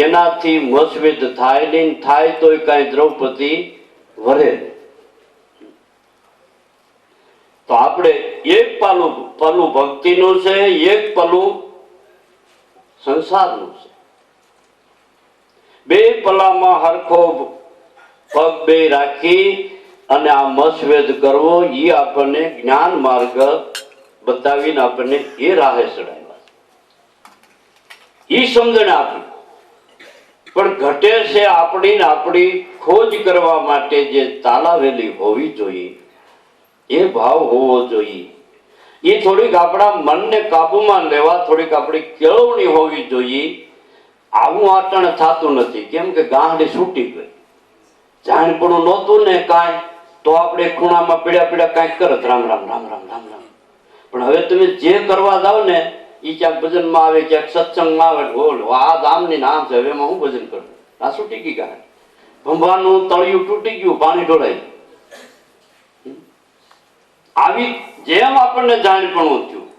એનાથી મસવેદ થાય નહીં, થાય તોય કઈ દ્રૌપદી વરે. તો આપણે એક પલું ભક્તિનું છે, એક પલું સંસારનું છે. બે પલામાં હરખો પગ બે રાખી અને આ મસવેદ કરવો, એ આપણને જ્ઞાન માર્ગ બતાવીને આપણને એ રાહે ચડાવ્યા. એ સમજણ આપી. પણ ઘટે છે આપણી ખોજ કરવા માટે જે તાલાવેલી હોવી જોઈએ, એ ભાવ હોવો જોઈએ. એ થોડીક આપણા મનને કાબુમાં લેવા થોડીક આપણી કેળવણી હોવી જોઈએ. આવું આટણ થતું નથી. કેમ કે ગાંઠડી છૂટી ગઈ, જાણપણું નહોતું ને કાંઈ, તો આપણે ખૂણામાં પીડા પીડા કાંઈક કરત, રામ રામ રામ રામ રામ રામ. પણ હવે તમે જે કરવા જાવ ને, એ ક્યાંક ભજનમાં આવે, ક્યાંક સત્સંગમાં આવે, બોલો આ ગામની નામ છે, હવે એમાં હું ભજન કરું? આ છૂટી ગઈ ગાંઠ. ભંભાનું તળિયું તૂટી ગયું, પાણી ઢોળાઈ. આવી જેમ આપણને જાણપણું થયું,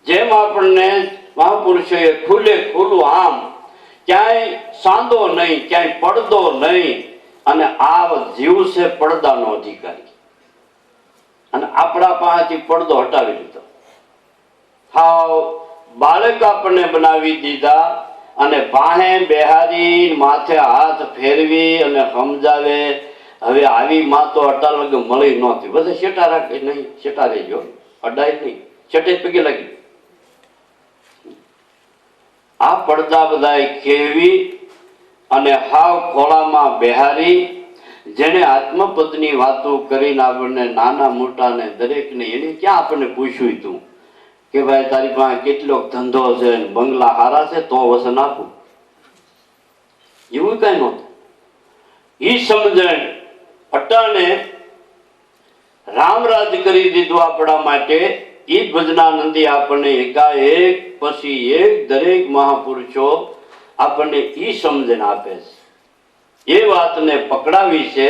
જેમ આપણને મહાપુરુષોએ ખુલ્લે ખુલ્લું આમ ક્યાંય સાંધો નહીં, ક્યાંય પડદો નહીં, અને આ જીવ છે પડદાનો અધિકારી, અને આપણા પાસેથી પડદો હટાવી લીધો. હાવ બાળક આપણને બનાવી દીધા, અને બાહે બેહારી માથે હાથ ફેરવી અને સમજાવે. હવે આવી માં તો અટાલગ મળી નહોતી. બધા શેટા રાખે નહીં, શેટા રહી ગયો, અડાય નહીં, શેટે પગે લાગી. આ પડદા બધા ખેવી અને હાવ ખોળામાં બેહારી, જેને આત્મપદની વાતો કરીને આપણને નાના મોટા ને દરેકને એને ક્યાં આપણને પૂછ્યું તું કે ભાઈ તારી પાસે કેટલો ધંધો છે બંગલા હારા છે તો વસન આપું, એવું કઈ નહોતું. ઈ સમજણ અટાણે રામરાજ કરી દીધું આપણા માટે. ઈ ભજનાનંદી આપણને એકાએક પછી એક દરેક મહાપુરુષો આપણને ઈ સમજણ આપે છે. એ વાતને પકડાવી છે.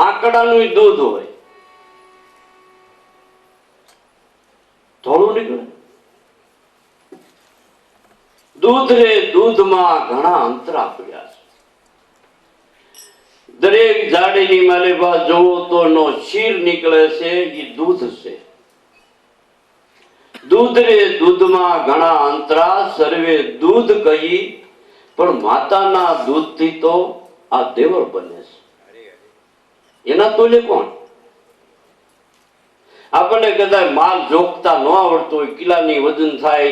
આંકડાનું દૂધ હોય થોડું નીકળે. દૂધ રે દૂધમાં ઘણા અંતરા પડ્યા છે. દરેક જાડીની મારે બા જોવો તો નો શીર નીકળે છે, એ દૂધ છે. દૂધ રે દૂધમાં ઘણા અંતરા સર્વે દૂધ કહી, પણ માતાના દૂધથી તો આ દેવળ બને છે. એના તોલે કોણ? આપણને કદાચ માલ જોખતા ન આવડતો હોય, કિલ્લાની વજન થાય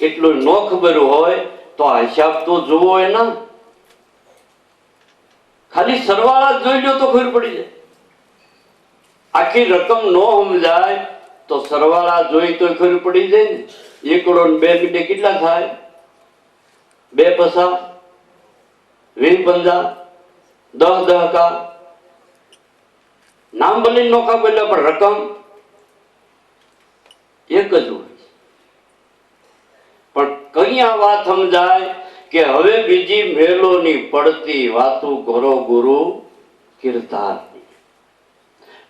એટલું ન ખબર હોય તો આ હિસાબ તો જોવો એના. ખાલી સરવાળા જોઈ લો તો ખબર પડી જાય. આખી રકમ ન સમજાય તો સરવાળા જોઈ તો ખબર પડી જાય ને. 1 કરોડ 2 મીંડે કેટલા થાય? 2 પસા 20 પંજા 10 દહકા. નામ ભલે નોખા બોલ્યા પણ રકમ એક જ હોય. પણ કઈ આ વાત સમજાય કે હવે બીજી મેલોની પડતી વાતું ઘોરો ગુરુ કીર્તાર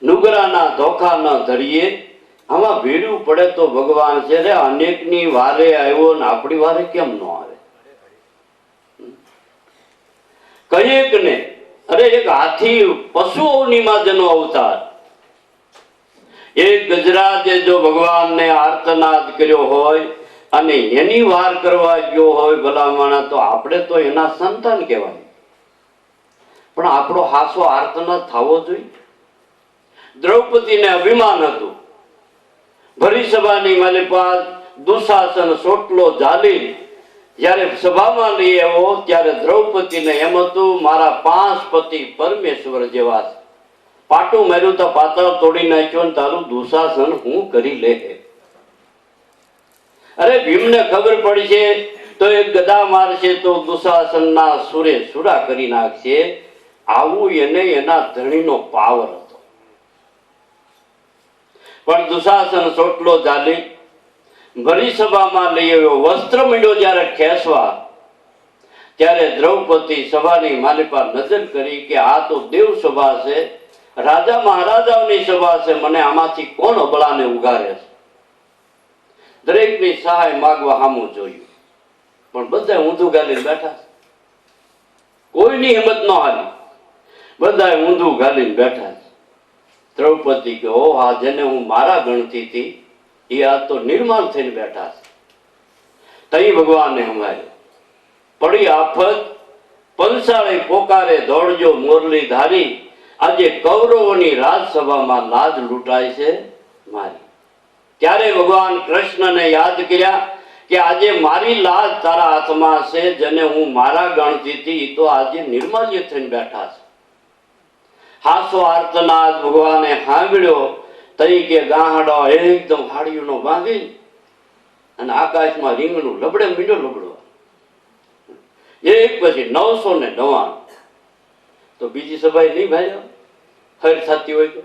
નુગરાના ધોખા ન ધરીએ. આમાં ભીડું પડે તો ભગવાન છે રે અનેકની વારે આવ્યો ને આપણી વારે કેમ ન આવે? કઈક ને અરે એક હાથી પશુઓની માજનો અવતાર, એક ગજરાજે જો ભગવાનને આર્તનાદ કર્યો હોય અને એની વાર કરવા ગયો હોય ભલામણા, તો આપણે તો એના સંતાન કહેવાય. પણ આપણો હાસો આર્તનાદ થવો જોઈએ. દ્રૌપદીને અભિમાન હતું. ભરી સભાની માલિપાસ દુશાસન સોટલો ઝાલી જ્યારે સભામાં લઈ આવ્યો ત્યારે દ્રૌપદીને એમ હતું મારા 5 પતિ પરમેશ્વર જેવા છે. પાટું માર્યું તો પાતળ તોડી નાખ્યો ને તારું દુશાસન હું કરી લે. અરે ભીમને ખબર પડી છે તો એક ગદા મારશે તો દુશાસનના સુરે સુરા કરી નાખશે. આવું એને એના ધણીનો પાવર હતો. પણ દુશાસન સોટલો ઝાલી ભરી સભામાં લઈ આવ્યો. વસ્ત્ર મીંડો જ્યારે ખેંચવા ત્યારે દ્રૌપદી સભાની માલિપા નજર કરી કે આ તો દેવ સભા છે, રાજા મહારાજાઓની સભા છે, મને આમાંથી કોણ અબળાને ઉગારે છે? દરેકની સહાય માગવા સામું જોયું, પણ બધા ઊંધું ગાલીને બેઠા છે. કોઈની હિંમત ન હાલી, બધા ઊંધું ગાલીને બેઠા છે. દ્રૌપદી કે ઓ આ જેને હું મારા ગણતી હતી એ આ તો નિર્માણ થઈને બેઠા છે. તઈ ભગવાનને હમાયો. પડી આફત પંસાળે પોકારે દોડજો મોરલી ધારી. આજે કૌરવોની રાજસભામાં લાજ લૂંટાય છે મારી. ત્યારે ભગવાન કૃષ્ણને યાદ કર્યા કે આજે મારી લાજ તારા હાથમાં છે. જેને હું મારા ગણતી હતી એ તો આજે નિર્માલ્ય થઈને બેઠા છે. હાસો આર્તનાદ ભગવાને સાંભળ્યો. તઈ કે ગાહડો એકદમ હાડીઓનો બાંધી અને આકાશમાં રીંગણું લબડે મીંડો લબડવા. એક પછી 999. તો બીજી સભાએ નહીં ભાઈ ખર થતી હોય તો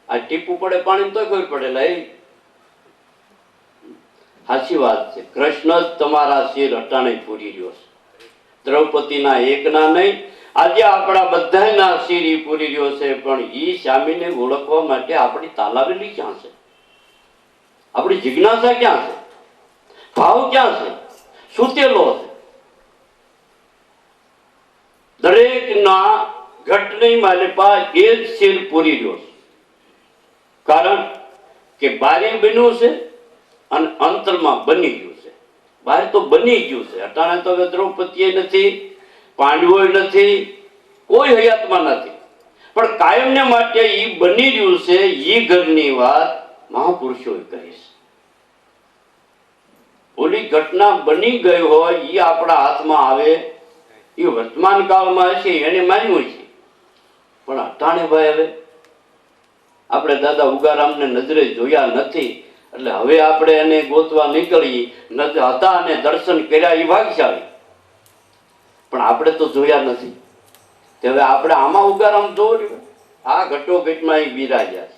આ ટીપું પડે પાણી તો ખબર પડેલા. એ સાચી વાત છે. કૃષ્ણ જ તમારા શિર અટાણે પૂરી રહ્યો છે. દ્રૌપદીના એકના નહીં, આજે આપણા બધાના શિર ઈ પૂરી રહ્યો છે. પણ ઈ સ્વામીને ઓળખવા માટે આપણી તાલાવેલી ક્યાં છે? આપણી જિજ્ઞાસા ક્યાં છે? ભાવ ક્યાં છે? સૂતેલો છે. દરેકના ઘટની માલિપા એ જ શિર પૂરી રહ્યો છે. કારણ કે બારી બન્યું છે અને અંતરમાં બની ગયું છે. બહાર તો બની ગયું છે. અટાણે તો હવે દ્રૌપદીએ નથી, પાંડવોય નથી, કોઈ હયાતમાં નથી. પણ કાયમને માટે ઈ બની રહ્યું છે. ઈ ઘરની વાત મહાપુરુષોએ કરી છે. ઓલી ઘટના બની ગઈ હોય ઈ આપણા હાથમાં આવે એ વર્તમાન કાળમાં હશે એને માન્યું છે. પણ અટાણે ભાઈ હવે આપણે દાદા ઉગારામને નજરે જોયા નથી એટલે હવે આપણે એને ગોતવા નીકળી હતા અને દર્શન કર્યા એ ભાગ્યશાળી. પણ આપણે તો જોયા નથી. હવે આપણે આમાં ઉગારામ જોયું. આ ઘટોઘટમાં એ બિરાજ્યા છે.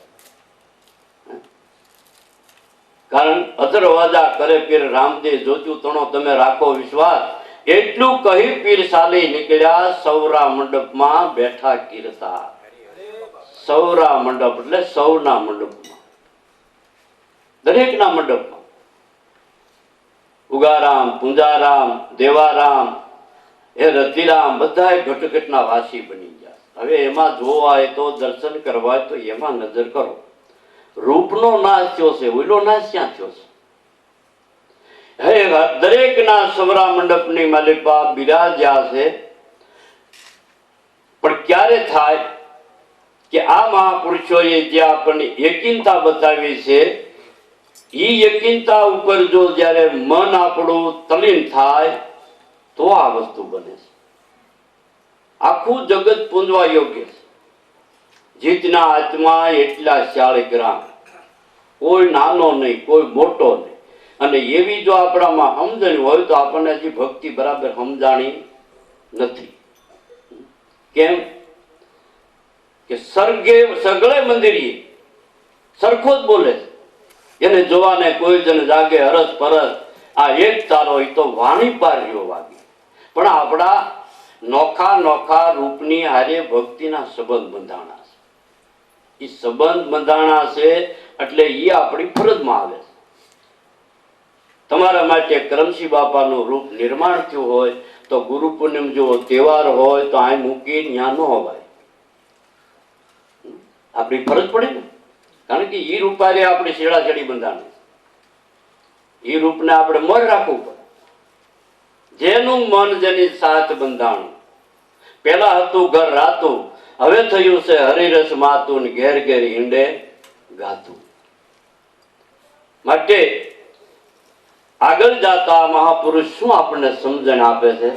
કારણ અધરવાજા કરે પીર રામદેવ જોજુ તણો તમે રાખો વિશ્વાસ. એટલું કહી પીર સાલી નીકળ્યા સૌરા મંડપમાં બેઠા કીર્તા. સૌરા મંડપ એટલે સૌના મંડપમાં, દરેકના મંડપમાં. ઉગારામ, પુંજારામ, દેવારામ, એ રતિરામ બધા ઘટઘટના વાસી બની ગયા. હવે એમાં જોવા હોય તો દર્શન કરવા હોય તો એમાં નજર કરો. રૂપનો નાશ થયો છે, ઓઈલો નાશ ક્યાં થયો છે? હે દરેકના સૌરા મંડપની માલિપા બિરાજ્યા છે. પણ ક્યારે થાય કે આ મહાપુરુષોએ જે આપણને યકીનતા બતાવી છે એ યકીનતા ઉપર જો જ્યારે મન આપણું તલીન થાય તો આ વસ્તુ બને છે. આખું જગત પૂંજવા યોગ્ય છે. જીતના આત્મા એટલા 40 ગ્રામ. કોઈ નાનો નહીં, કોઈ મોટો નહીં. અને એવી જો આપણામાં સમજણ હોય તો આપણને હજી ભક્તિ બરાબર સમજાણી નથી. કેમ કે સગળે મંદિરી સરખો જ બોલે છે. એને જોવાને કોઈ જણ જાગે હરસ પરસ. આ એક તારો એ તો વાણી પાર રહ્યો વાગે. પણ આપણા નોખા નોખા રૂપની હારે ભક્તિના સંબંધ બંધાણા છે. એ સંબંધ બંધાણા છે એટલે એ આપણી ફરજમાં આવે છે. તમારા માટે કરમસિંહ બાપાનું રૂપ નિર્માણ થયું હોય તો ગુરુ પૂનમ જો તહેવાર હોય તો આ મૂકી ત્યાં ન હોવાય. આપણી ફરજ પડે ને, કારણ કે એ રૂપારે આપણી છેડાછેડી બંધાણી, એ રૂપને આપણે મોર રાખવું પડે. જેનું મન જેની સાથ બંધાણું, પેલા હતું ઘર રાતું, હવે થયું છે હરિરસ માતું, ઘેર ઘેર હિંડે ગાતું. માટે આગળ જાતા મહાપુરુષ શું આપણને સમજણ આપે છે?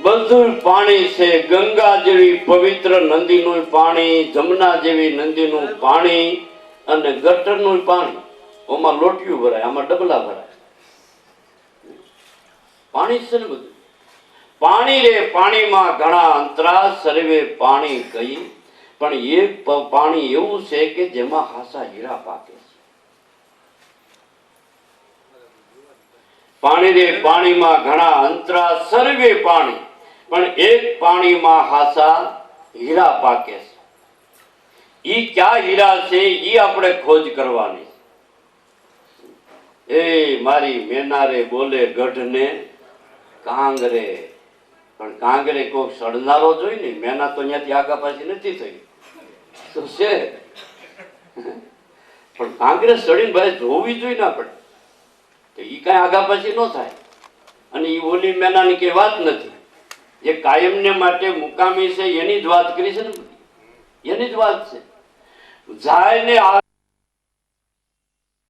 બધું પાણી છે. ગંગા જેવી પવિત્ર નદીનું પાણી, જમના જેવી નદીનું પાણી અને ગટરનું પાણી. ઓમાં લોટિયું ભરાય, આમાં ડબલા ભરાય. પાણી છે ને બધું. પાણી રે પાણીમાં ઘણા અંતરા, સર્વે પાણી કહી. પણ એક પાણી એવું છે કે જેમાં હાસા હીરા પાકે છે. પાણી રે પાણીમાં ઘણા અંતરા, સર્વે પાણી, પણ એક પાણીમાં હાસા હીરા પાકે છે. ઈ ક્યાં હીરા છે ઈ આપણે ખોજ કરવાની. એ મારી મેનારે બોલે ગઢને કાંગરે, પણ કાંગરે કોક સડનારો જોઈ ને, મેના તો અહીંયાથી આગા પાછી નથી થઈ તો છે, પણ કાંગરે સડીને ભાઈ જોવી જોઈએ ને આપણે, તો ઈ કઈ આગા પાછી ન થાય. અને ઈ ઓલી મેનાની કઈ વાત નથી. જે કાયમને માટે મુકામી છે એની જ વાત કરી છે ને, એની જ વાત છે. જાય ને